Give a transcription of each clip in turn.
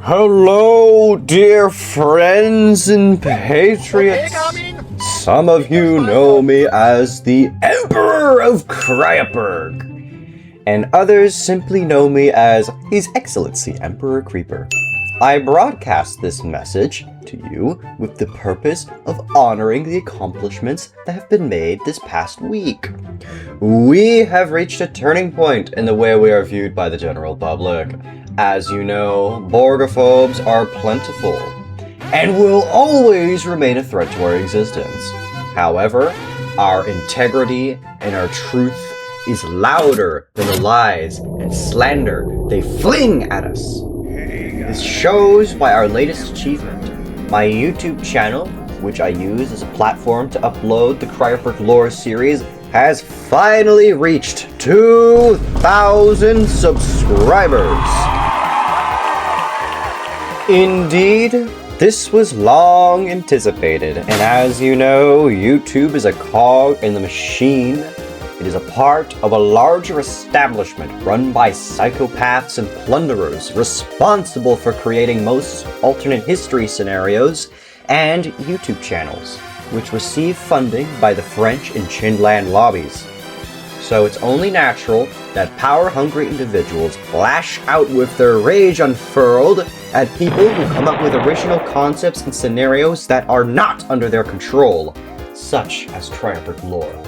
Hello, dear friends and patriots. Some of you know me as the Emperor of Kryaberg, and others simply know me as His Excellency Emperor Creeper. I broadcast this message to you with the purpose of honoring the accomplishments that have been made this past week. We have reached a turning point in the way we are viewed by the general public. As you know, Borgophobes are plentiful and will always remain a threat to our existence. However, our integrity and our truth is louder than the lies and slander they fling at us. This shows by our latest achievement. My YouTube channel, which I use as a platform to upload the Kryaberg lore series, has finally reached 2,000 subscribers. Indeed, this was long anticipated, and as you know, YouTube is a cog in the machine. It is a part of a larger establishment run by psychopaths and plunderers responsible for creating most alternate history scenarios and YouTube channels, which receive funding by the French and Chinland lobbies. So it's only natural that power-hungry individuals lash out with their rage unfurled at people who come up with original concepts and scenarios that are not under their control, such as Kryaberg lore.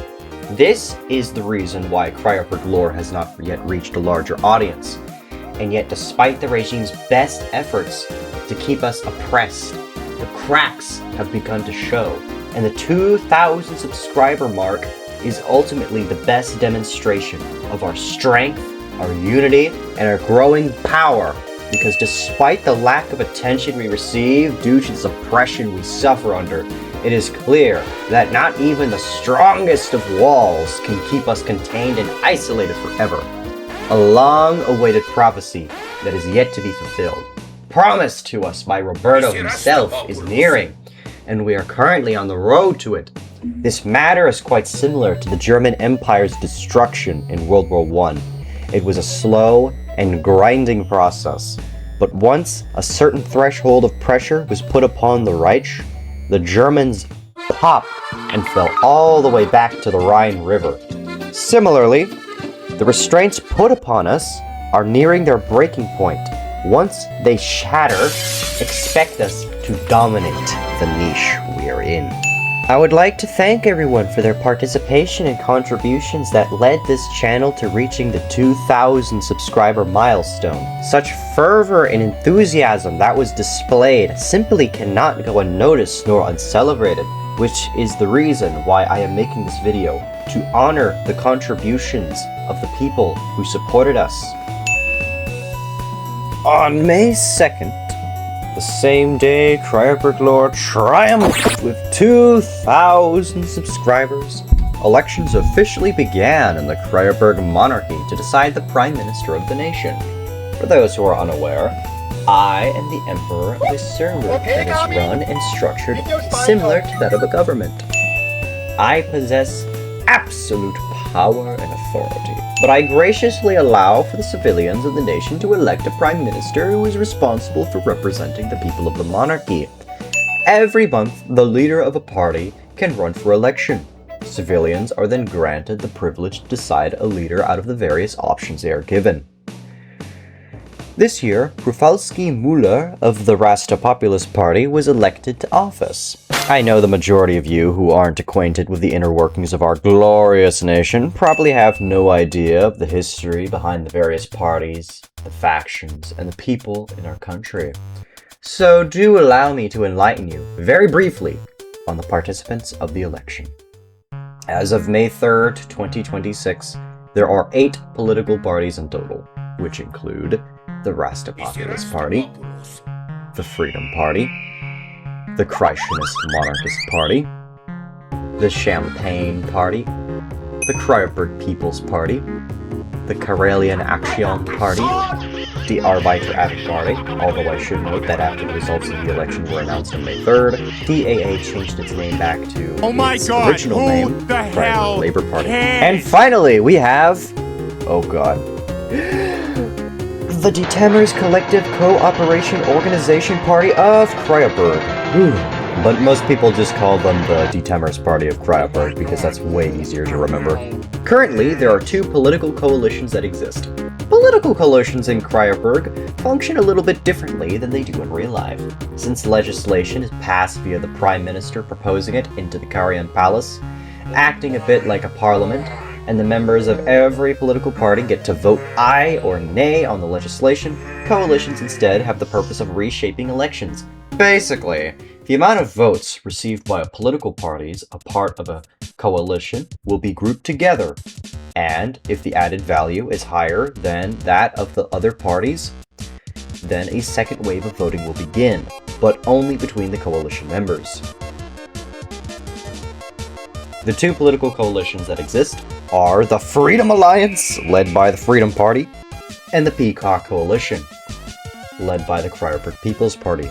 This is the reason why Kryaberg lore has not yet reached a larger audience. And yet, despite the regime's best efforts to keep us oppressed, the cracks have begun to show, and the 2,000 subscriber mark is ultimately the best demonstration of our strength, our unity, and our growing power, because despite the lack of attention we receive due to the oppression we suffer under, it is clear that not even the strongest of walls can keep us contained and isolated forever. A long-awaited prophecy that is yet to be fulfilled, promised to us by Roberto himself, is nearing, and we are currently on the road to it. This matter is quite similar to the German Empire's destruction in World War I. It was a slow and grinding process, but once a certain threshold of pressure was put upon the Reich, the Germans popped and fell all the way back to the Rhine River. Similarly, the restraints put upon us are nearing their breaking point. Once they shatter, expect us to dominate the niche we are in. I would like to thank everyone for their participation and contributions that led this channel to reaching the 2,000 subscriber milestone. Such fervor and enthusiasm that was displayed simply cannot go unnoticed nor uncelebrated, which is the reason why I am making this video, to honor the contributions of the people who supported us. On May 2nd, the same day Kryaberg lore triumphed with 2,000 subscribers, elections officially began in the Kryaberg monarchy to decide the Prime Minister of the nation. For those who are unaware, I am the Emperor of a server that is run and structured similar to that of a government. I possess absolute power and authority, but I graciously allow for the civilians of the nation to elect a prime minister who is responsible for representing the people of the monarchy. Every month, the leader of a party can run for election. Civilians are then granted the privilege to decide a leader out of the various options they are given. This year, Rafalski Müller of the Rasta Populist Party was elected to office. I know the majority of you who aren't acquainted with the inner workings of our glorious nation probably have no idea of the history behind the various parties, the factions, and the people in our country. So do allow me to enlighten you, very briefly, on the participants of the election. As of May 3rd, 2026, there are 8 political parties in total, which include the Rasta Populist Party, the Freedom Party, the Kreischenist Monarchist Party, the Champagne Party, the Kryaberg People's Party, the Karelian Action Party, the Arbeiter Party, although I should note that after the results of the election were announced on May 3rd, DAA changed its name back to its original name, Kryaberg Labor Party. And finally, we have... oh god... the Detemers Collective Cooperation Organization Party of Kryoberg. But most people just call them the Detemers Party of Kryoberg because that's way easier to remember. Currently, there are two political coalitions that exist. Political coalitions in Kryoberg function a little bit differently than they do in real life, since legislation is passed via the Prime Minister proposing it into the Carian Palace, acting a bit like a parliament, and the members of every political party get to vote aye or nay on the legislation. Coalitions instead have the purpose of reshaping elections. Basically, the amount of votes received by political parties, a part of a coalition, will be grouped together, and if the added value is higher than that of the other parties, then a second wave of voting will begin, but only between the coalition members. The two political coalitions that exist are the Freedom Alliance, led by the Freedom Party, and the Peacock Coalition, led by the Kryoberg People's Party.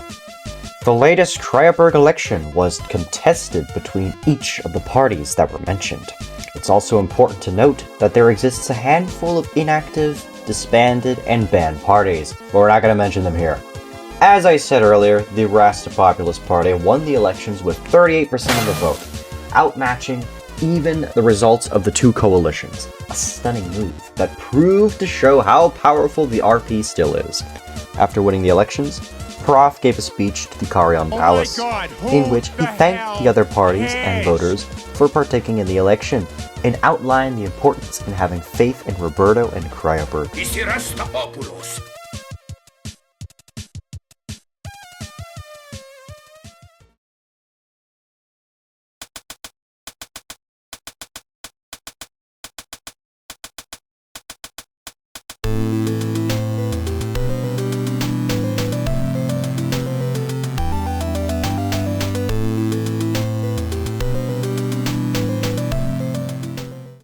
The latest Kryoberg election was contested between each of the parties that were mentioned. It's also important to note that there exists a handful of inactive, disbanded, and banned parties, but we're not going to mention them here. As I said earlier, the Rasta Populist Party won the elections with 38% of the vote, outmatching even the results of the two coalitions. A stunning move that proved to show how powerful the RP still is. After winning the elections, Prof gave a speech to the Carian Palace, in which he thanked the other parties and voters for partaking in the election, and outlined the importance in having faith in Roberto and Kryoberg.